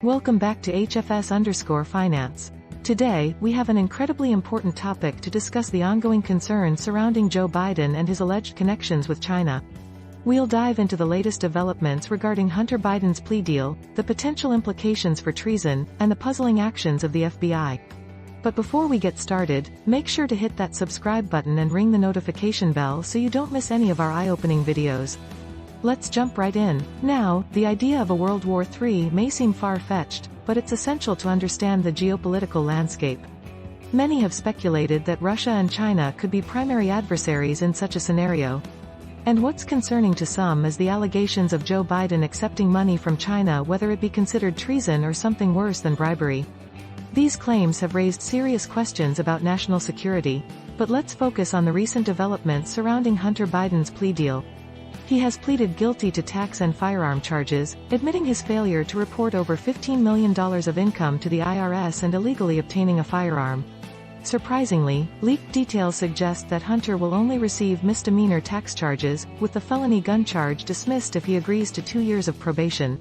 Welcome back to HFS_finance. Today, we have an incredibly important topic to discuss: the ongoing concerns surrounding Joe Biden and his alleged connections with China. We'll dive into the latest developments regarding Hunter Biden's plea deal, the potential implications for treason, and the puzzling actions of the FBI. But before we get started, make sure to hit that subscribe button and ring the notification bell so you don't miss any of our eye-opening videos. Let's jump right in. Now, the idea of a World War III may seem far-fetched, but it's essential to understand the geopolitical landscape. Many have speculated that Russia and China could be primary adversaries in such a scenario. And what's concerning to some is the allegations of Joe Biden accepting money from China, whether it be considered treason or something worse than bribery. These claims have raised serious questions about national security, but let's focus on the recent developments surrounding Hunter Biden's plea deal. He has pleaded guilty to tax and firearm charges, admitting his failure to report over $15 million of income to the IRS and illegally obtaining a firearm. Surprisingly, leaked details suggest that Hunter will only receive misdemeanor tax charges, with the felony gun charge dismissed if he agrees to 2 years of probation.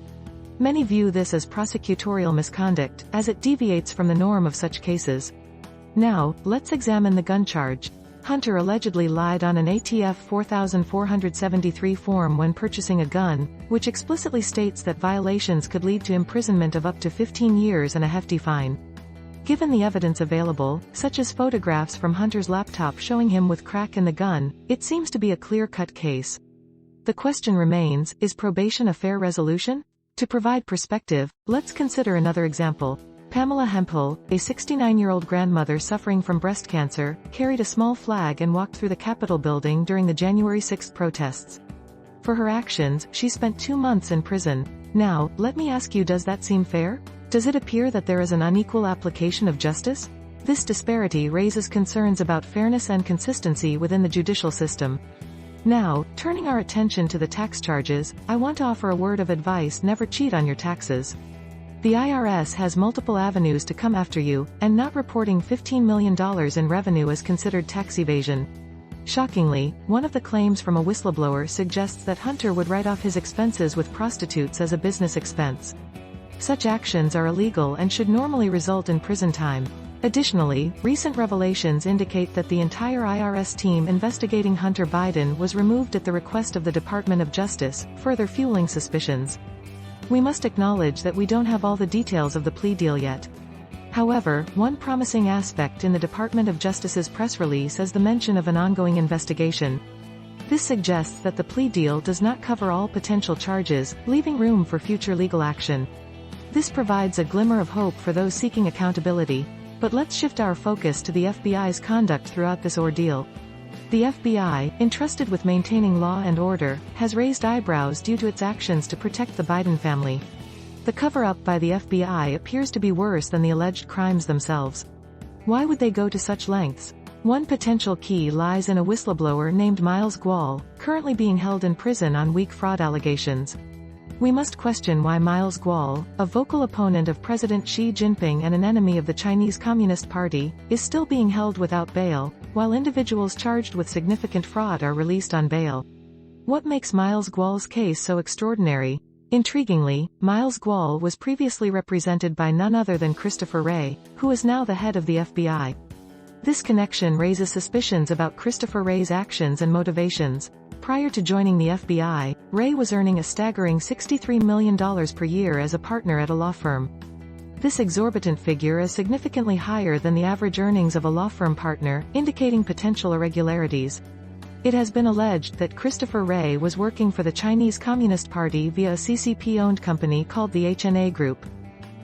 Many view this as prosecutorial misconduct, as it deviates from the norm of such cases. Now, let's examine the gun charge. Hunter allegedly lied on an ATF 4473 form when purchasing a gun, which explicitly states that violations could lead to imprisonment of up to 15 years and a hefty fine. Given the evidence available, such as photographs from Hunter's laptop showing him with crack in the gun, it seems to be a clear-cut case. The question remains, is probation a fair resolution? To provide perspective, let's consider another example. Pamela Hemphill, a 69-year-old grandmother suffering from breast cancer, carried a small flag and walked through the Capitol building during the January 6 protests. For her actions, she spent 2 months in prison. Now, let me ask you, does that seem fair? Does it appear that there is an unequal application of justice? This disparity raises concerns about fairness and consistency within the judicial system. Now, turning our attention to the tax charges, I want to offer a word of advice: never cheat on your taxes. The IRS has multiple avenues to come after you, and not reporting $15 million in revenue is considered tax evasion. Shockingly, one of the claims from a whistleblower suggests that Hunter would write off his expenses with prostitutes as a business expense. Such actions are illegal and should normally result in prison time. Additionally, recent revelations indicate that the entire IRS team investigating Hunter Biden was removed at the request of the Department of Justice, further fueling suspicions. We must acknowledge that we don't have all the details of the plea deal yet. However, one promising aspect in the Department of Justice's press release is the mention of an ongoing investigation. This suggests that the plea deal does not cover all potential charges, leaving room for future legal action. This provides a glimmer of hope for those seeking accountability. But let's shift our focus to the FBI's conduct throughout this ordeal. The FBI, entrusted with maintaining law and order, has raised eyebrows due to its actions to protect the Biden family. The cover-up by the FBI appears to be worse than the alleged crimes themselves. Why would they go to such lengths? One potential key lies in a whistleblower named Miles Gual, currently being held in prison on weak fraud allegations. We must question why Miles Gual, a vocal opponent of President Xi Jinping and an enemy of the Chinese Communist Party, is still being held without bail, while individuals charged with significant fraud are released on bail. What makes Miles Gual's case so extraordinary? Intriguingly, Miles Gual was previously represented by none other than Christopher Wray, who is now the head of the FBI. This connection raises suspicions about Christopher Wray's actions and motivations. Prior to joining the FBI, Wray was earning a staggering $63 million per year as a partner at a law firm. This exorbitant figure is significantly higher than the average earnings of a law firm partner, indicating potential irregularities. It has been alleged that Christopher Wray was working for the Chinese Communist Party via a CCP-owned company called the HNA Group.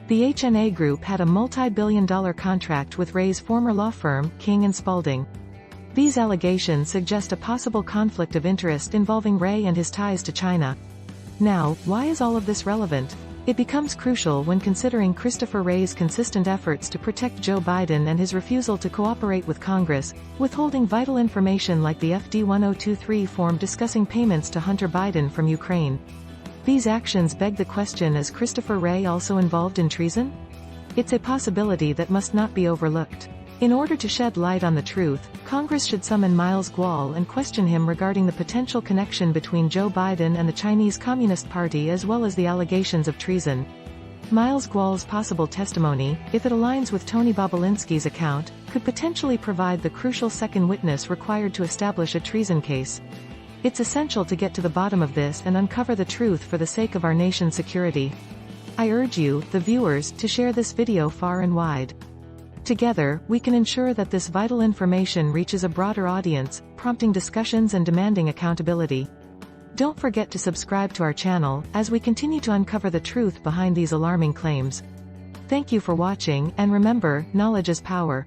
The HNA Group had a multi-billion-dollar contract with Wray's former law firm, King & Spalding. These allegations suggest a possible conflict of interest involving Wray and his ties to China. Now, why is all of this relevant? It becomes crucial when considering Christopher Wray's consistent efforts to protect Joe Biden and his refusal to cooperate with Congress, withholding vital information like the FD-1023 form discussing payments to Hunter Biden from Ukraine. These actions beg the question: is Christopher Wray also involved in treason? It's a possibility that must not be overlooked. In order to shed light on the truth, Congress should summon Miles Gual and question him regarding the potential connection between Joe Biden and the Chinese Communist Party, as well as the allegations of treason. Miles Gual's possible testimony, if it aligns with Tony Bobulinski's account, could potentially provide the crucial second witness required to establish a treason case. It's essential to get to the bottom of this and uncover the truth for the sake of our nation's security. I urge you, the viewers, to share this video far and wide. Together, we can ensure that this vital information reaches a broader audience, prompting discussions and demanding accountability. Don't forget to subscribe to our channel, as we continue to uncover the truth behind these alarming claims. Thank you for watching, and remember, knowledge is power.